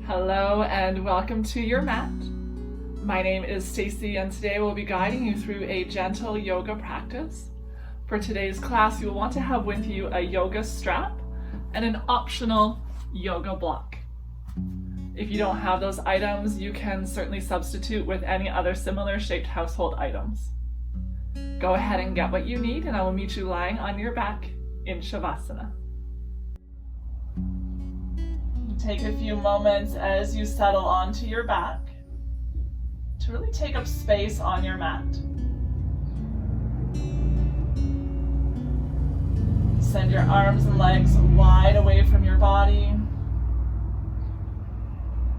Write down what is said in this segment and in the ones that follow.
Hello and welcome to your mat. My name is Stacey and today we'll be guiding you through a gentle yoga practice. For today's class, you'll want to have with you a yoga strap and an optional yoga block. If you don't have those items, you can certainly substitute with any other similar shaped household items. Go ahead and get what you need and I will meet you lying on your back in Shavasana. Take a few moments as you settle onto your back to really take up space on your mat. Send your arms and legs wide away from your body.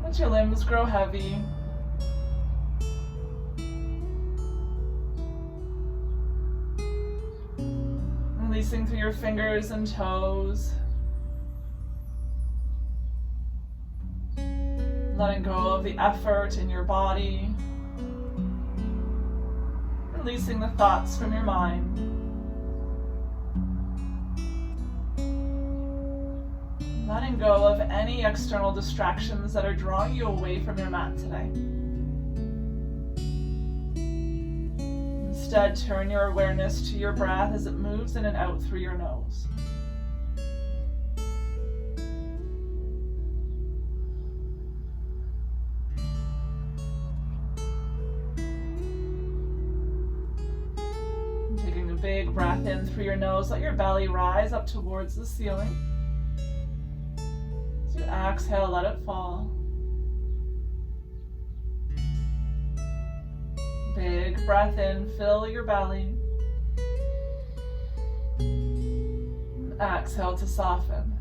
Let your limbs grow heavy. Releasing through your fingers and toes. Letting go of the effort in your body. Releasing the thoughts from your mind. Letting go of any external distractions that are drawing you away from your mat today. Instead, turn your awareness to your breath as it moves in and out through your nose. Taking a big breath in through your nose, let your belly rise up towards the ceiling. As you exhale, let it fall. Big breath in, fill your belly. Exhale to soften.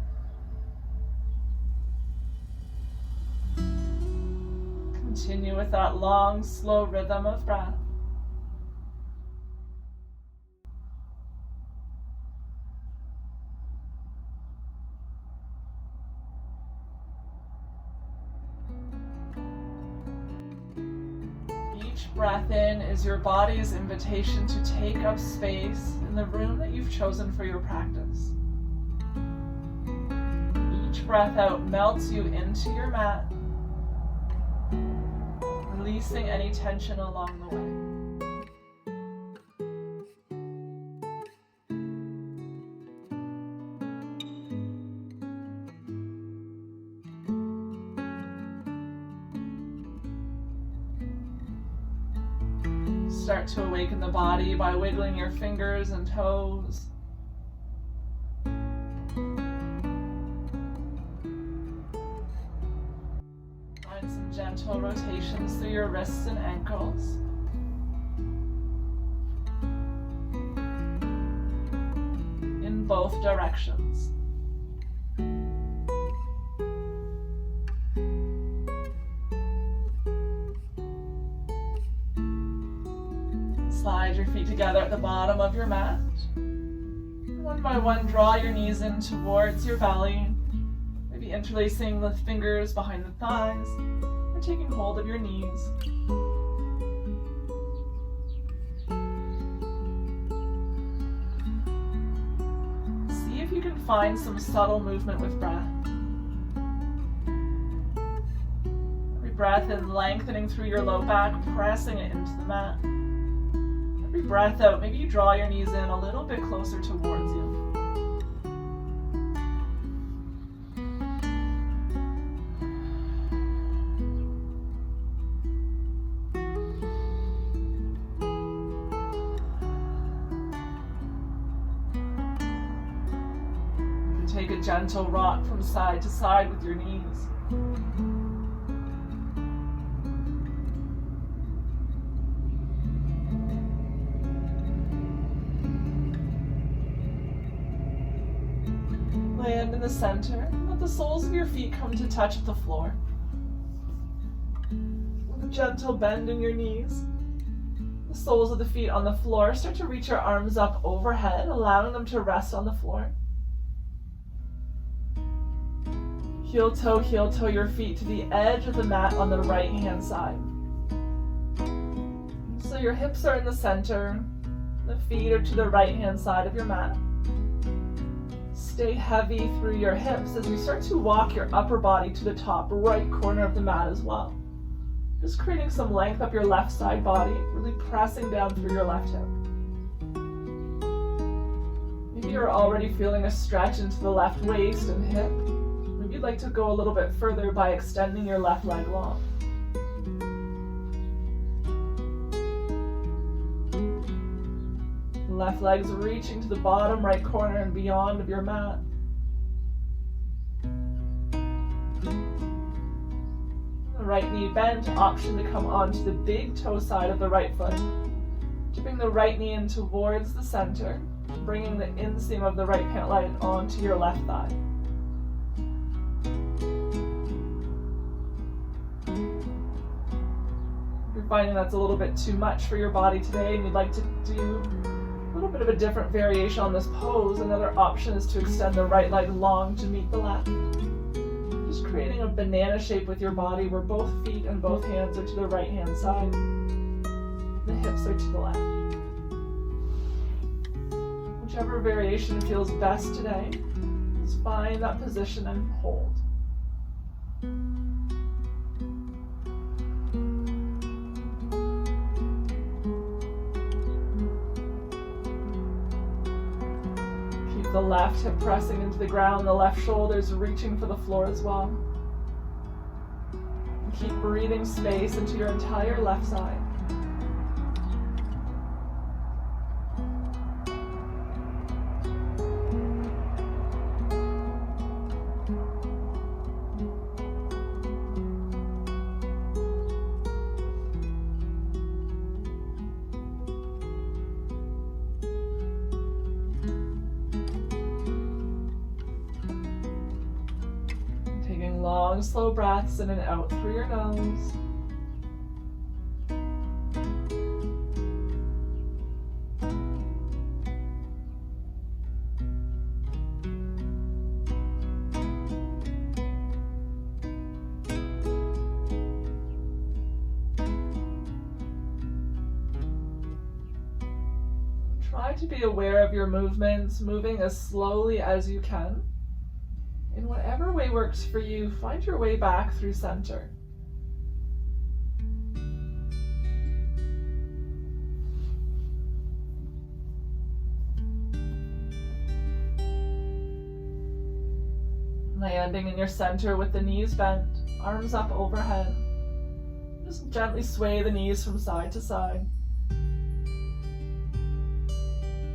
Continue with that long, slow rhythm of breath. Each breath in is your body's invitation to take up space in the room that you've chosen for your practice. Each breath out melts you into your mat, releasing any tension along the way. Start to awaken the body by wiggling your fingers and toes. Find some gentle rotations through your wrists and ankles. In both directions. Slide your feet together at the bottom of your mat. One by one, draw your knees in towards your belly, maybe interlacing the fingers behind the thighs, or taking hold of your knees. See if you can find some subtle movement with breath. Every breath in, lengthening through your low back, pressing it into the mat. Every breath out, maybe you draw your knees in a little bit closer towards you. You can take a gentle rock from side to side with your knees. Land in the center and let the soles of your feet come to touch the floor. With a gentle bend in your knees, the soles of the feet on the floor, start to reach your arms up overhead, allowing them to rest on the floor. Heel toe, your feet to the edge of the mat on the right hand side. So your hips are in the center, the feet are to the right hand side of your mat. Stay heavy through your hips as you start to walk your upper body to the top right corner of the mat as well. Just creating some length up your left side body, really pressing down through your left hip. Maybe you're already feeling a stretch into the left waist and hip. Maybe you'd like to go a little bit further by extending your left leg long. Left leg's reaching to the bottom right corner and beyond of your mat. The right knee bent, option to come onto the big toe side of the right foot. Tipping the right knee in towards the center, bringing the inseam of the right pant leg onto your left thigh. If you're finding that's a little bit too much for your body today and you'd like to do a little bit of a different variation on this pose, another option is to extend the right leg long to meet the left. Just creating a banana shape with your body where both feet and both hands are to the right hand side. The hips are to the left. Whichever variation feels best today, just find that position and hold. The left hip pressing into the ground, the left shoulder's reaching for the floor as well. And keep breathing space into your entire left side. Long, slow breaths in and out through your nose. Try to be aware of your movements, moving as slowly as you can. In whatever way works for you, find your way back through center. Landing in your center with the knees bent, arms up overhead. Just gently sway the knees from side to side.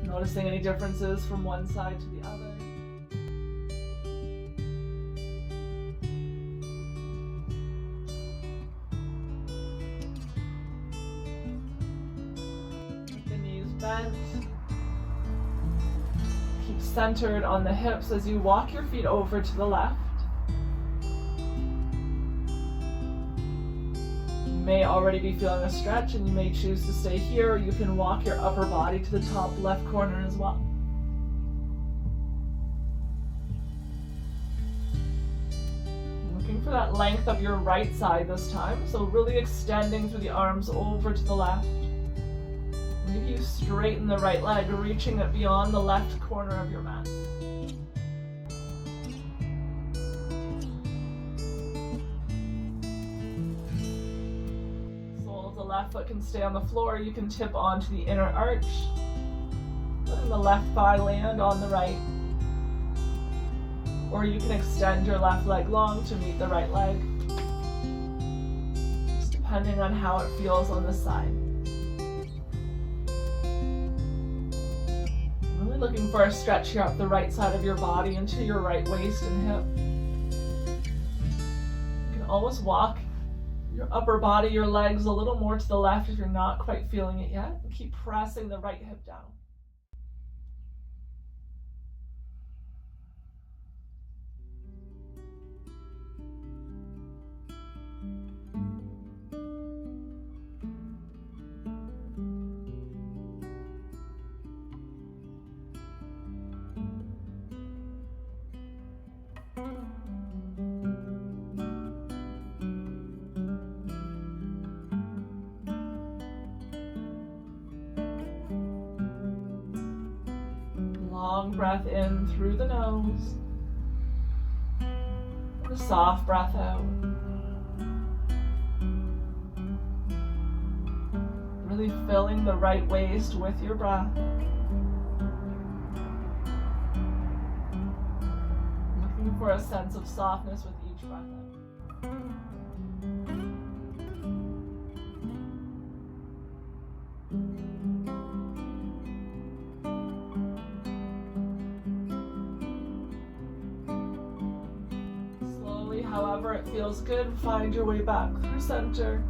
Noticing any differences from one side to the other. Bent. Keep centered on the hips as you walk your feet over to the left. You may already be feeling a stretch and you may choose to stay here, or you can walk your upper body to the top left corner as well. Looking for that length of your right side this time, so really extending through the arms over to the left. Maybe you straighten the right leg, reaching it beyond the left corner of your mat. Sole of the left foot can stay on the floor. You can tip onto the inner arch. Letting the left thigh land on the right. Or you can extend your left leg long to meet the right leg. Just depending on how it feels on this side. Looking for a stretch here up the right side of your body into your right waist and hip. You can always walk your upper body, your legs a little more to the left if you're not quite feeling it yet. And keep pressing the right hip down. long breath in through the nose. And a soft breath out. Really filling the right waist with your breath. Looking for a sense of softness with each breath out. Slowly, however it feels good, find your way back through center.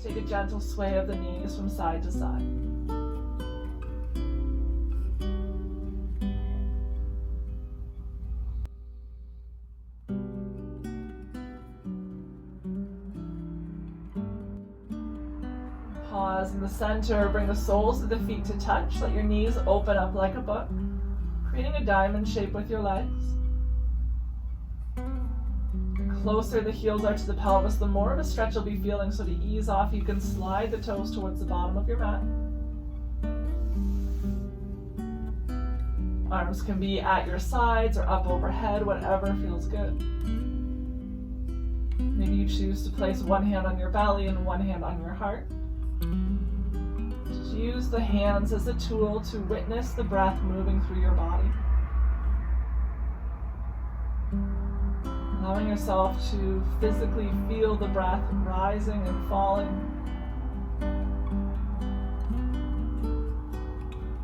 Take a gentle sway of the knees from side to side. Pause in the center, bring the soles of the feet to touch. Let your knees open up like a book, creating a diamond shape with your legs. The closer the heels are to the pelvis, the more of a stretch you'll be feeling, so to ease off, you can slide the toes towards the bottom of your mat. Arms can be at your sides or up overhead, whatever feels good. Maybe you choose to place one hand on your belly and one hand on your heart. Just use the hands as a tool to witness the breath moving through your body. Allowing yourself to physically feel the breath rising and falling.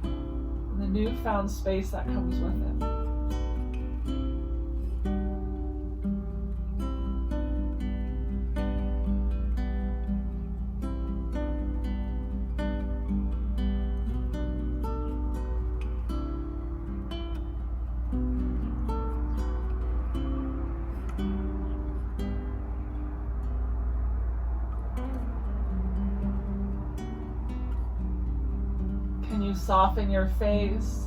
And the newfound space that comes with it. Can you soften your face?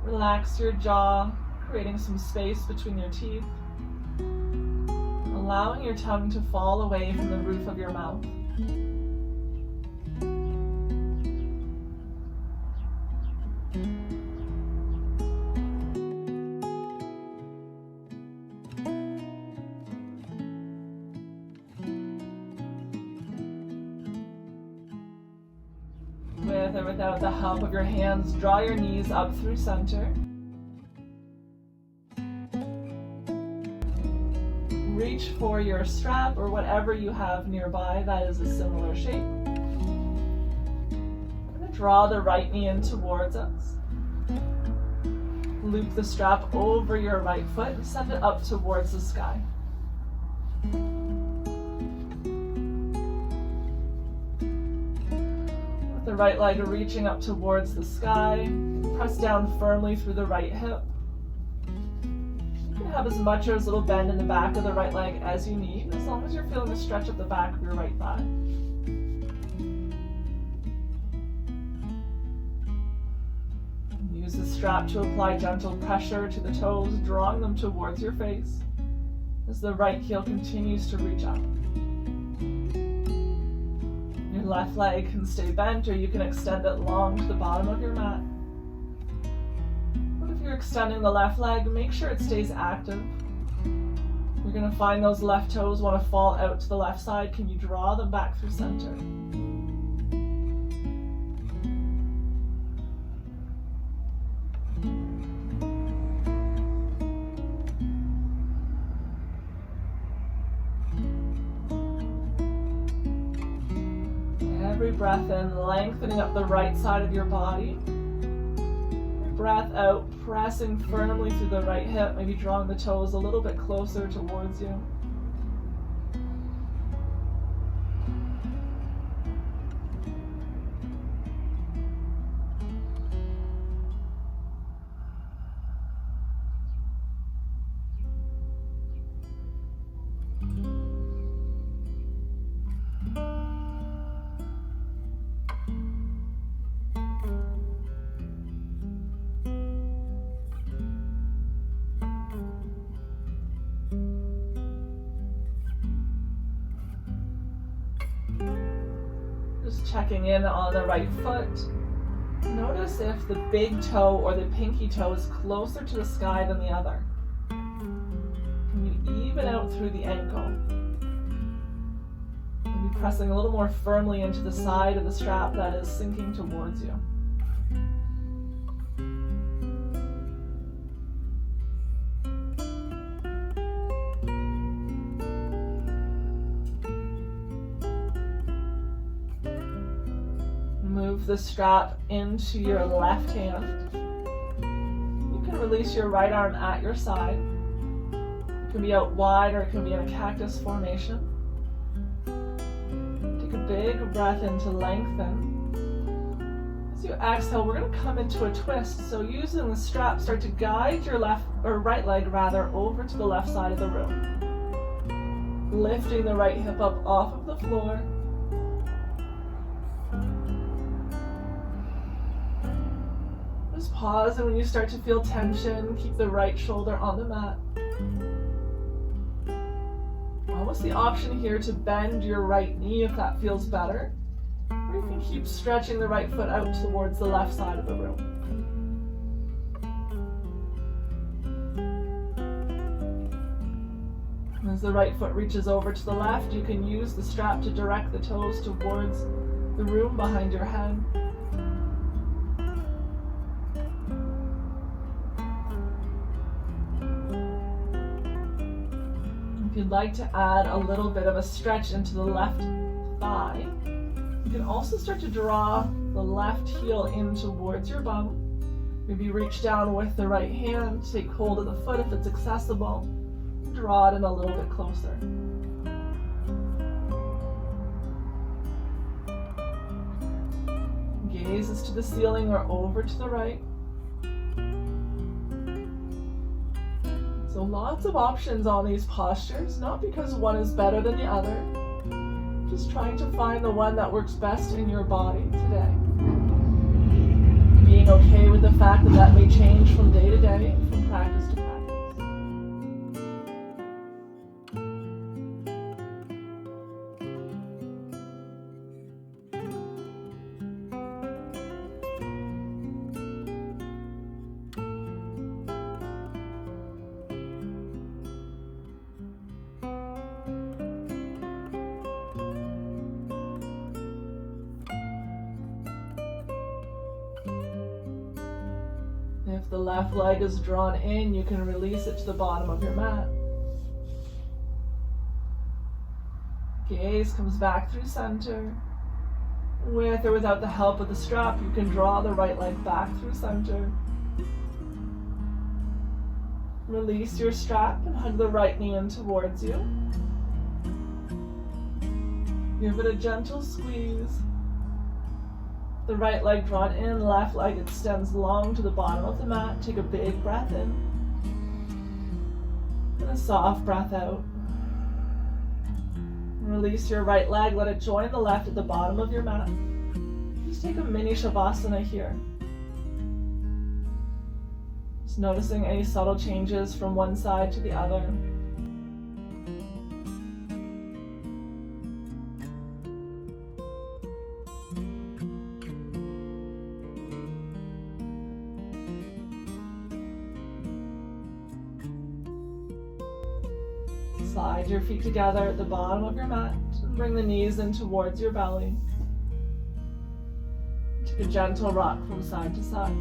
Relax your jaw, creating some space between your teeth. Allowing your tongue to fall away from the roof of your mouth. With or without the help of your hands, draw your knees up through center. Reach for your strap or whatever you have nearby that is a similar shape. I'm going to draw the right knee in towards us. Loop the strap over your right foot and send it up towards the sky. The right leg reaching up towards the sky. Press down firmly through the right hip. You can have as much or as little bend in the back of the right leg as you need, as long as you're feeling a stretch of the back of your right thigh. Use the strap to apply gentle pressure to the toes, drawing them towards your face as the right heel continues to reach up. Your left leg can stay bent, or you can extend it long to the bottom of your mat. But if you're extending the left leg, make sure it stays active. You're going to find those left toes want to fall out to the left side. Can you draw them back through center? Every breath in, lengthening up the right side of your body. Breath out, pressing firmly through the right hip, maybe drawing the toes a little bit closer towards you. Checking in on the right foot. Notice if the big toe or the pinky toe is closer to the sky than the other. Can you even out through the ankle? Maybe pressing a little more firmly into the side of the strap that is sinking towards you. Move the strap into your left hand. You can release your right arm at your side. It can be out wide or it can be in a cactus formation. Take a big breath in to lengthen. As you exhale, we're going to come into a twist. So using the strap, start to guide your left or right leg rather over to the left side of the room. Lifting the right hip up off of the floor. Just pause, and when you start to feel tension, keep the right shoulder on the mat. Almost the option here to bend your right knee if that feels better. Or you can keep stretching the right foot out towards the left side of the room. As the right foot reaches over to the left, you can use the strap to direct the toes towards the room behind your head. If you'd like to add a little bit of a stretch into the left thigh, you can also start to draw the left heel in towards your bum. Maybe reach down with the right hand, take hold of the foot if it's accessible, draw it in a little bit closer. Gaze is to the ceiling or over to the right. So lots of options on these postures, not because one is better than the other, just trying to find the one that works best in your body today. Being okay with the fact that that may change from day to day, from practice to practice. If the left leg is drawn in, you can release it to the bottom of your mat. Gaze comes back through center. With or without the help of the strap, you can draw the right leg back through center. Release your strap and hug the right knee in towards you. Give it a gentle squeeze. The right leg drawn in, left leg extends long to the bottom of the mat. Take a big breath in. And a soft breath out. Release your right leg, let it join the left at the bottom of your mat. Just take a mini Shavasana here. Just noticing any subtle changes from one side to the other. Slide your feet together at the bottom of your mat and bring the knees in towards your belly. Take a gentle rock from side to side.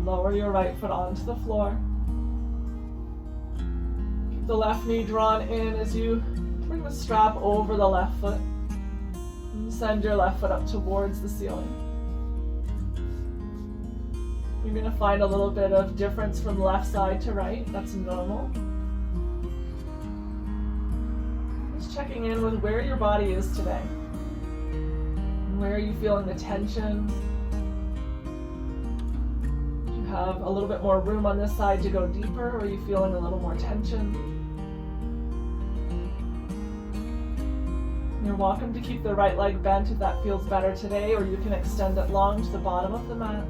Lower your right foot onto the floor. Keep the left knee drawn in as you bring the strap over the left foot. Send your left foot up towards the ceiling. You're going to find a little bit of difference from left side to right. That's normal. Just checking in with where your body is today. Where are you feeling the tension? Do you have a little bit more room on this side to go deeper, or are you feeling a little more tension? You're welcome to keep the right leg bent if that feels better today, or you can extend it long to the bottom of the mat.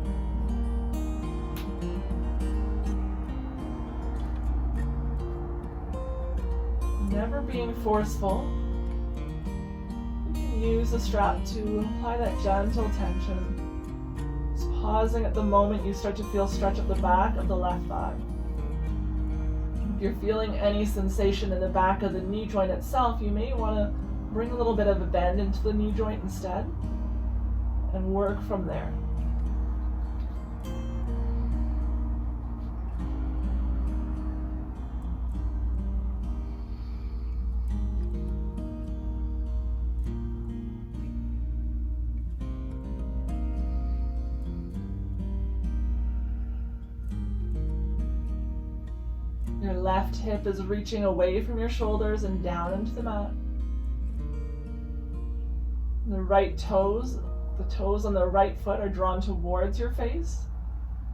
being forceful. You can use the strap to apply that gentle tension. Just pausing at the moment you start to feel stretch at the back of the left thigh. If you're feeling any sensation in the back of the knee joint itself, you may want to bring a little bit of a bend into the knee joint instead and work from there. Your left hip is reaching away from your shoulders and down into the mat. The right toes, the toes on the right foot are drawn towards your face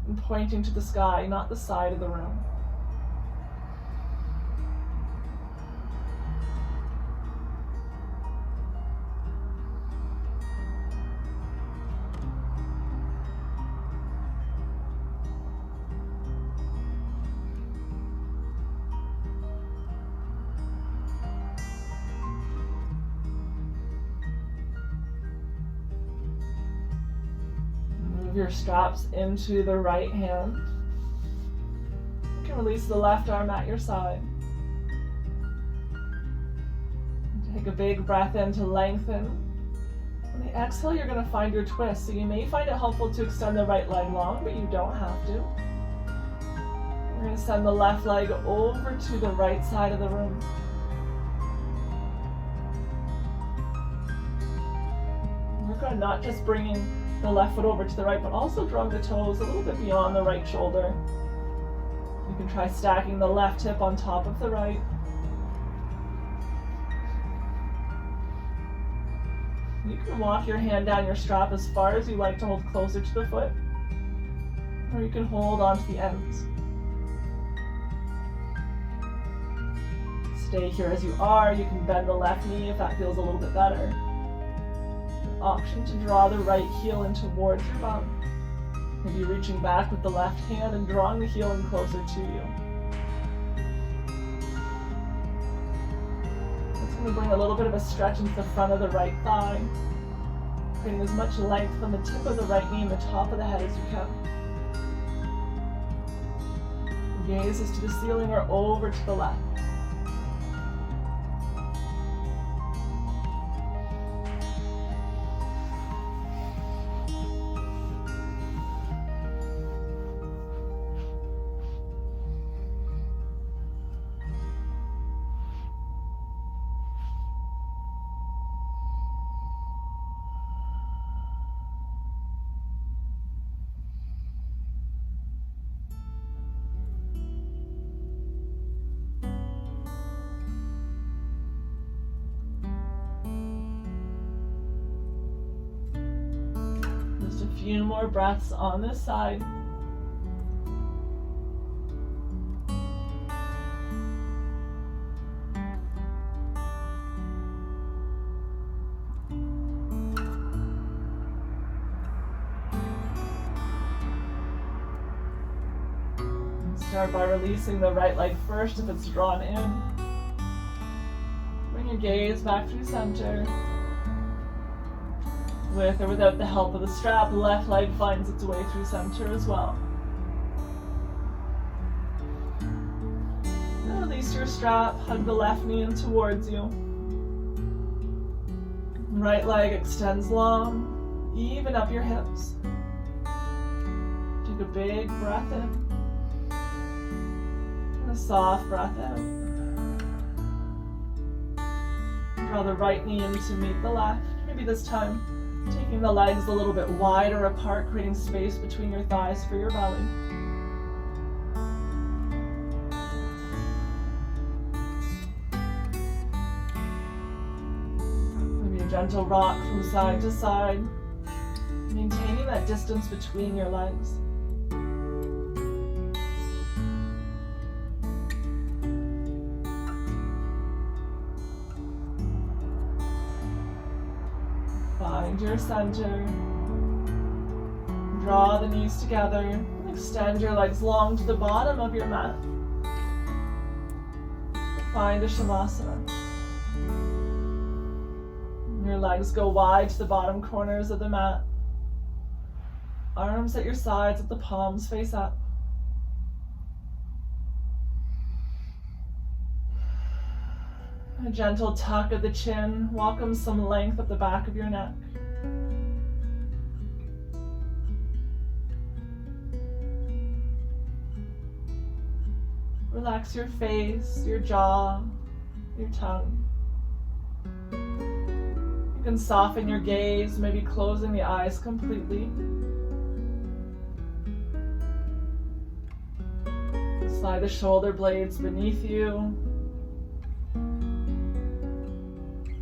and pointing to the sky, not the side of the room. Your straps into the right hand. You can release the left arm at your side. Take a big breath in to lengthen. On the exhale, you're going to find your twist. So you may find it helpful to extend the right leg long, but you don't have to. We're going to send the left leg over to the right side of the room. Work on not just bringing the left foot over to the right, but also drawing the toes a little bit beyond the right shoulder. You can try stacking the left hip on top of the right. You can walk your hand down your strap as far as you like to hold closer to the foot, or you can hold onto the ends. Stay here as you are. You can bend the left knee if that feels a little bit better. Option to draw the right heel in towards your bum. Maybe reaching back with the left hand and drawing the heel in closer to you. It's going to bring a little bit of a stretch into the front of the right thigh, creating as much length from the tip of the right knee and the top of the head as you can. Gaze is to the ceiling or over to the left. Few more breaths on this side. Start by releasing the right leg first if it's drawn in. Bring your gaze back through center. With or without the help of the strap, the left leg finds its way through center as well. Now release your strap, hug the left knee in towards you. Right leg extends long, even up your hips. Take a big breath in, and a soft breath out. Draw the right knee in to meet the left, maybe this time taking the legs a little bit wider apart, creating space between your thighs for your belly. Maybe a gentle rock from side to side, maintaining that distance between your legs. Find your center. Draw the knees together. Extend your legs long to the bottom of your mat. Find a Shavasana. your legs go wide to the bottom corners of the mat. Arms at your sides with the palms face up. A gentle tuck of the chin welcomes some length up the back of your neck. Relax your face, your jaw, your tongue. You can soften your gaze, maybe closing the eyes completely. Slide the shoulder blades beneath you.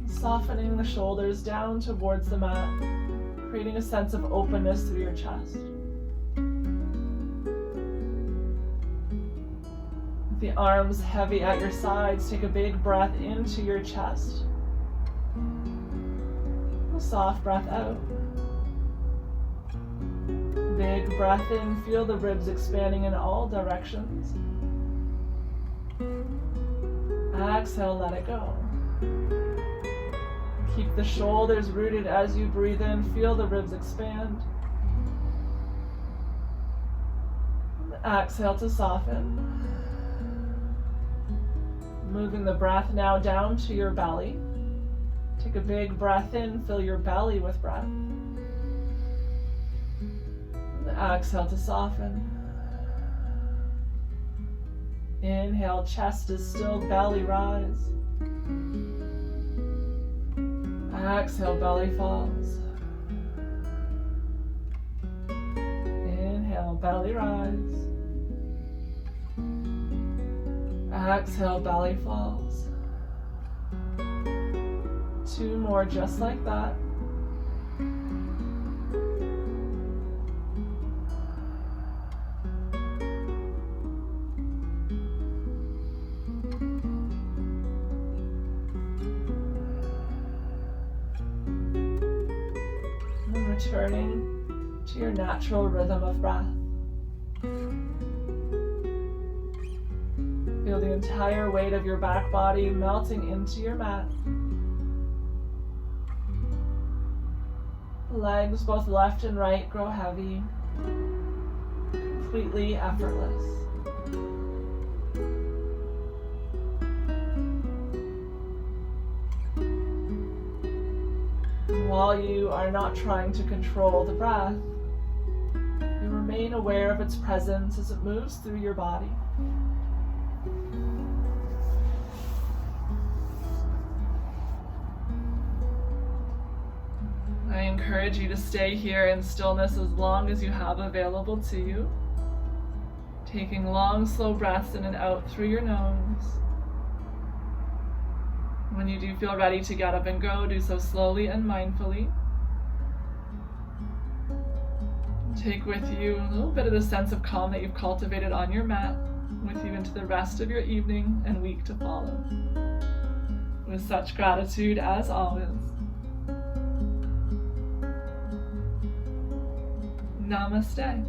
Softening the shoulders down towards the mat, creating a sense of openness through your chest. With the arms heavy at your sides, take a big breath into your chest. A soft breath out. Big breath in, feel the ribs expanding in all directions. Exhale, let it go. Keep the shoulders rooted as you breathe in, feel the ribs expand. Exhale to soften. Moving the breath now down to your belly. Take a big breath in, fill your belly with breath. Exhale to soften. Inhale, chest is still, belly rise. Exhale, belly falls. Inhale, belly rise. Exhale, belly falls. 2 more just like that. Returning to your natural rhythm of breath. Feel the entire weight of your back body melting into your mat. Legs, both left and right, grow heavy, completely effortless. While you are not trying to control the breath, you remain aware of its presence as it moves through your body. I encourage you to stay here in stillness as long as you have available to you, taking long, slow breaths in and out through your nose. When you do feel ready to get up and go, do so slowly and mindfully. Take with you a little bit of the sense of calm that you've cultivated on your mat with you into the rest of your evening and week to follow. With such gratitude as always. Namaste.